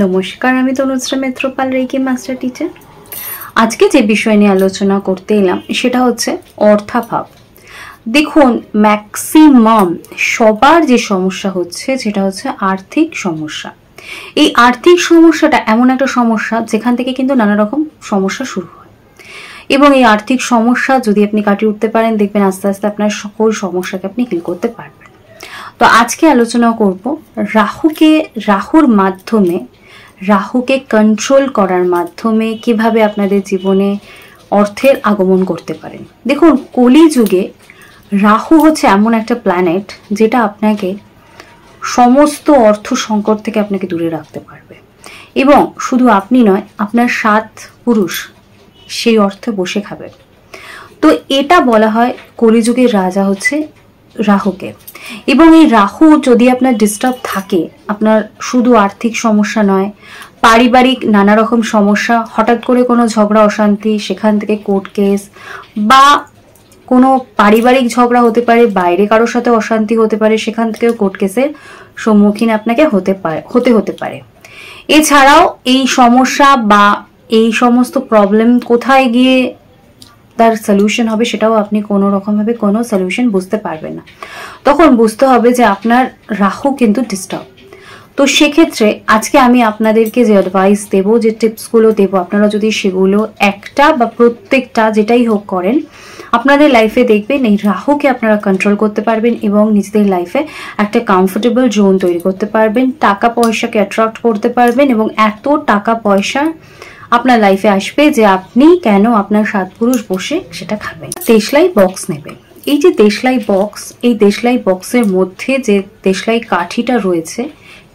নমস্কার, আমি Tanushree Mitrapal, reiki master teacher. আজকে যে বিষয় নিয়ে আলোচনা করতে এলাম সেটা হচ্ছে অর্থাভাব। দেখুন, ম্যাক্সিমাম সবার যে সমস্যা হচ্ছে সেটা হচ্ছে আর্থিক সমস্যা। এই আর্থিক সমস্যাটা এমন একটা সমস্যা যেখান থেকে কিন্তু নানা রকম সমস্যা শুরু হয়, এবং এই আর্থিক সমস্যা যদি আপনি কাটিয়ে উঠতে পারেন, দেখবেন আস্তে আস্তে আপনার সকল সমস্যাকে আপনি হিল করতে পারবেন। তো আজকে আলোচনা করব রাহুকে কন্ট্রোল করার মাধ্যমে কিভাবে আপনাদের জীবনে অর্থের আগমন করতে পারেন। দেখুন, কলিযুগে রাহু হচ্ছে এমন একটা প্ল্যানেট যেটা আপনাকে সমস্ত অর্থ সংকট থেকে আপনাকে দূরে রাখতে পারবে, এবং শুধু আপনি নয়, আপনার 7 পুরুষ সেই অর্থে বসে খাবে। তো এটা বলা হয় কলিযুগের রাজা হচ্ছে রাহুকে। এবং এই রাহু যদি আপনার ডিস্টার্ব থাকে, আপনার শুধু আর্থিক সমস্যা নয়, পারিবারিক নানা রকম সমস্যা, হঠাৎ করে কোনো ঝগড়া অশান্তি, সেখান থেকে কোর্ট কেস, বা কোনো পারিবারিক ঝগড়া হতে পারে, বাইরে কারোর সাথে অশান্তি হতে পারে, সেখান থেকেও কোর্ট কেসের সম্মুখীন আপনাকে হতে পারে। এছাড়াও এই সমস্যা বা এই সমস্ত প্রবলেম কোথায় গিয়ে তার সলিউশন হবে সেটাও আপনি কোনো রকমভাবে কোনো সলিউশন বুঝতে পারবেন না। তখন বুঝতে হবে যে আপনার রাহু কিন্তু ডিস্টার্ব। তো সেক্ষেত্রে আজকে আমি আপনাদেরকে যে অ্যাডভাইস দেবো, যে টিপসগুলো দেবো, আপনারা যদি সেগুলো একটা বা প্রত্যেকটা যেটাই হোক করেন, আপনাদের লাইফে দেখবেন এই রাহুকে আপনারা কন্ট্রোল করতে পারবেন এবং নিজেদের লাইফে একটা কমফোর্টেবল জোন তৈরি করতে পারবেন, টাকা পয়সাকে অ্যাট্রাক্ট করতে পারবেন, এবং এত টাকা পয়সা আপনার লাইফে আসবে যে আপনি কেন আপনার 7 পুরুষ বসে সেটা খাবেন। দেশলাই বক্স নেবেন। এই যে দেশলাই বক্স, এই দেশলাই বক্সের মধ্যে যে দেশলাই কাঠিটা রয়েছে,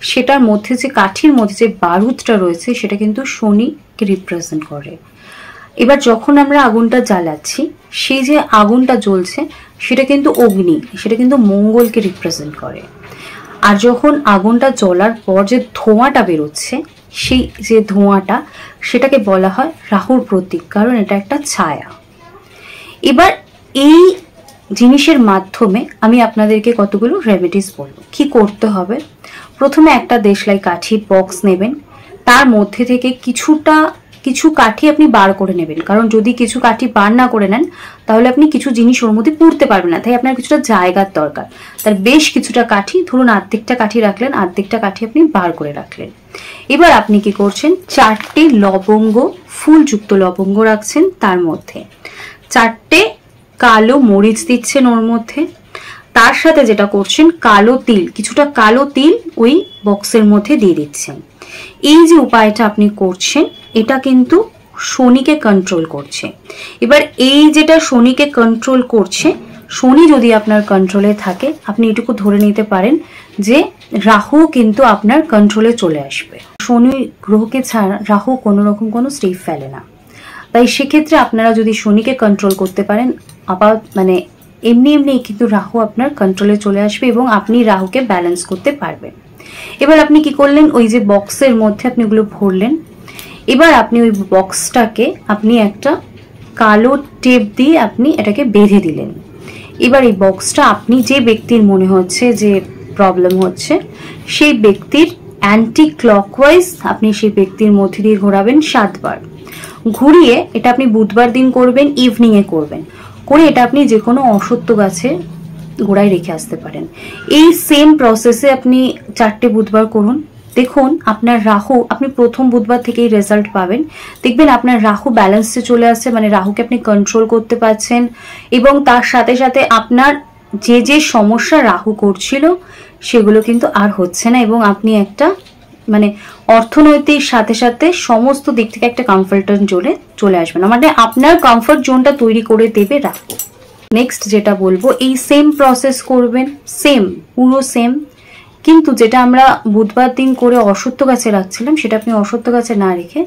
সেটার মধ্যে যে কাঠির মধ্যে যে বারুদটা রয়েছে সেটা কিন্তু শনিকে রিপ্রেজেন্ট করে। এবার যখন আমরা আগুনটা জ্বালাচ্ছি, সেই যে আগুনটা জ্বলছে সেটা কিন্তু অগ্নি, সেটা কিন্তু মঙ্গলকে রিপ্রেজেন্ট করে। আর যখন আগুনটা জ্বলার পর যে ধোঁয়াটা বেরোচ্ছে, সেই যে ধোঁয়াটা, সেটাকে বলা হয় রাহুর প্রতীক, কারণ এটা একটা ছায়া। এবার এই জিনিসের মাধ্যমে আমি আপনাদেরকে কতগুলো রেমেডিস বলবো কি করতে হবে। প্রথমে একটা দেশলাই কাঠি বক্স নেবেন, তার মধ্যে থেকে কিছু কাঠি আপনি বার করে নেবেন, কারণ যদি কিছু কাঠি বার না করে নেন তাহলে আপনি কিছু জিনিস ওর মধ্যে পুড়তে পারবেন না, তাই আপনার কিছুটা জায়গার দরকার। তার বেশ কিছুটা কাঠি, ধরুন অর্ধেকটা কাঠি রাখলেন, অর্ধেকটা কাঠি আপনি বার করে রাখলেন। এবার আপনি কি করছেন, 4টে লবঙ্গ, ফুলযুক্ত লবঙ্গ রাখছেন, তার মধ্যে 4টে কালো মরিচ দিচ্ছেন ওর মধ্যে। তার সাথে যেটা করছেন, কালো তিল, কিছুটা কালো তিল ওই বক্সের মধ্যে দিয়ে দিচ্ছেন। এই যে উপায়টা আপনি করছেন, এটা কিন্তু শনিকে কন্ট্রোল করছে। এবার এই যেটা শনিকে কন্ট্রোল করছে, শনি যদি আপনার কন্ট্রোলে থাকে, আপনি এটুকু ধরে নিতে পারেন যে রাহু কিন্তু আপনার কন্ট্রোলে চলে আসবে। শনি গ্রহকে ছাড়া রাহু কোনো রকম কোনো স্টেপ ফেলে না, তাই সেক্ষেত্রে আপনারা যদি শনিকে কন্ট্রোল করতে পারেন, আবার এমনি কিন্তু রাহু আপনার কন্ট্রোলে চলে আসবে এবং আপনি রাহুকে ব্যালেন্স করতে পারবেন। এবার আপনি কি করলেন, ওই যে বক্সের মধ্যে আপনি ওগুলো ভরলেন। এবার আপনি ওই বক্সটাকে আপনি একটা কালো টেপ দিয়ে আপনি এটাকে বেঁধে দিলেন। এবার এই বক্সটা আপনি যে ব্যক্তির মনে হচ্ছে যে প্রবলেম হচ্ছে, সেই ব্যক্তির অ্যান্টি ক্লকওয়াইজ আপনি সেই ব্যক্তির মধ্যে দিয়ে ঘোরাবেন 7 বার। ঘুরিয়ে এটা আপনি বুধবার দিন করবেন, ইভিনিংয়ে করবেন। করে এটা আপনি যে কোনো অশ্বত্থ গাছে গোড়ায় রেখে আসতে পারেন। এই সেম প্রসেসে আপনি 4টে বুধবার করুন। দেখুন আপনার রাহু, আপনি প্রথম বুধবার থেকেই রেজাল্ট পাবেন। দেখবেন আপনার রাহু ব্যালেন্সে চলে আসছে, রাহুকে আপনি কন্ট্রোল করতে পারছেন, এবং তার সাথে সাথে আপনার যে সমস্যা রাহু করছিল সেগুলো কিন্তু আর হচ্ছে না, এবং আপনি একটা অর্থনৈতিক সাথে সাথে সমস্ত দিক থেকে একটা কমফর্ট জোনে চলে আসবেন। আপনার কমফর্ট জোনটা তৈরি করে দেবে রাহু। নেক্সট যেটা বলবো, এই সেম প্রসেস করবেন, পুরো সেম, কিন্তু যেটা আমরা বুধবার দিন করে অশ্বত্থ গাছে রাখছিলাম, সেটা আপনি অশ্বত্থ গাছে না রেখে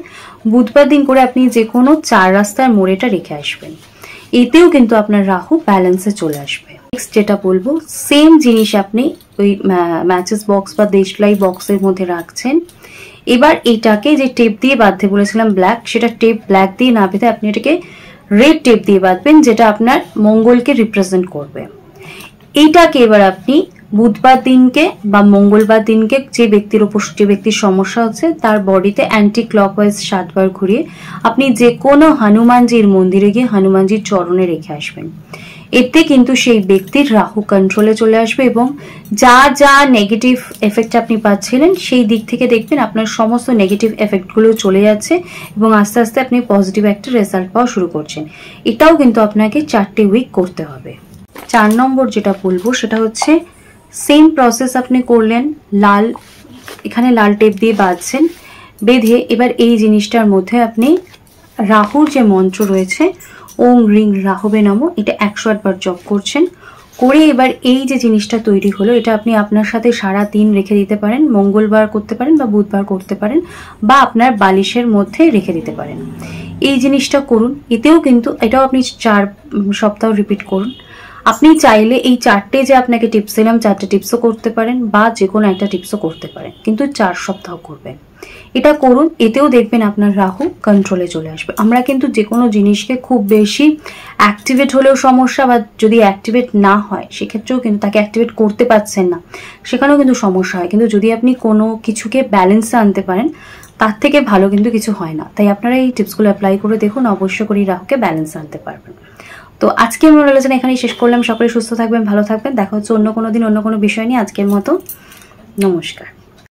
বুধবার দিন করে আপনি যে কোনো 4 রাস্তার মোড়েটা রেখে আসবেন। এতেও কিন্তু আপনার রাহু ব্যালেন্সে চলে আসবে। নেক্সট যেটা বলবো, সেম জিনিস আপনি ওই ম্যাচেস বক্স বা দেশলাই বক্সের মধ্যে রাখছেন। এবার এটাকে যে টেপ দিয়ে বাঁধতে বলেছিলাম ব্ল্যাক, সেটা টেপ ব্ল্যাক দিয়ে না বেঁধে আপনি এটাকে রেড টেপ দিয়ে বাঁধবেন, যেটা আপনার মঙ্গলকে রিপ্রেজেন্ট করবে। এইটাকে এবার আপনি বুধবার দিনকে বা মঙ্গলবার দিনকে যে ব্যক্তির সমস্যা হচ্ছে তার বডিতে অ্যান্টি ক্লকওয়াইজ 7 বার ঘুরিয়ে আপনি যে কোনো হনুমানজির মন্দিরে গিয়ে হনুমানজির চরণে রেখে আসবেন। এতে কিন্তু সেই ব্যক্তির রাহু কন্ট্রোলে চলে আসবে এবং যা যা নেগেটিভ এফেক্ট আপনি পাচ্ছিলেন সেই দিক থেকে দেখবেন আপনার সমস্ত নেগেটিভ এফেক্টগুলো চলে যাচ্ছে এবং আস্তে আস্তে আপনি পজিটিভ একটা রেজাল্ট পাওয়া শুরু করছেন। এটাও কিন্তু আপনাকে 4টে উইক করতে হবে। 4 নম্বর যেটা বলবো সেটা হচ্ছে সেম প্রসেস আপনি করলেন, এখানে লাল টেপ দিয়ে বাঁধছেন, বেঁধে এবার এই জিনিসটার মধ্যে আপনি রাহুর যে মন্ত্র রয়েছে ওম রিং রাহবে নমঃ, এটা 108 বার জপ করছেন। করে এবার এই যে জিনিসটা তৈরি হলো এটা আপনি আপনার সাথে সারা দিন রেখে দিতে পারেন, মঙ্গলবার করতে পারেন বা বুধবার করতে পারেন বা আপনার বালিশের মধ্যে রেখে দিতে পারেন। এই জিনিসটা করুন, এটাও আপনি 4 সপ্তাহ রিপিট করুন। আপনি চাইলে এই 4টে যে আপনাকে টিপস দিলাম 4টে টিপসও করতে পারেন বা যে কোনো একটা টিপসও করতে পারেন, কিন্তু 4 সপ্তাহ করবেন। এটা করুন, এতেও দেখবেন আপনার রাহু কন্ট্রোলে চলে আসবে। আমরা কিন্তু যে কোনো জিনিসকে খুব বেশি অ্যাক্টিভেট হলেও সমস্যা, বা যদি অ্যাক্টিভেট না হয় সেক্ষেত্রেও কিন্তু তাকে অ্যাক্টিভেট করতে পারছেন না সেখানেও কিন্তু সমস্যা হয়। কিন্তু যদি আপনি কোনো কিছুকে ব্যালেন্সে আনতে পারেন তার থেকে ভালো কিন্তু কিছু হয় না। তাই আপনারা এই টিপসগুলো অ্যাপ্লাই করে দেখুন, অবশ্য করে রাহুকে ব্যালেন্সে আনতে পারবেন। তো আজকে আমার আলোচনা এখানেই শেষ করলাম। সকলে সুস্থ থাকবেন, ভালো থাকবেন। দেখা হচ্ছে অন্য কোনো দিন অন্য কোনো বিষয় নিয়ে। আজকের মতো নমস্কার।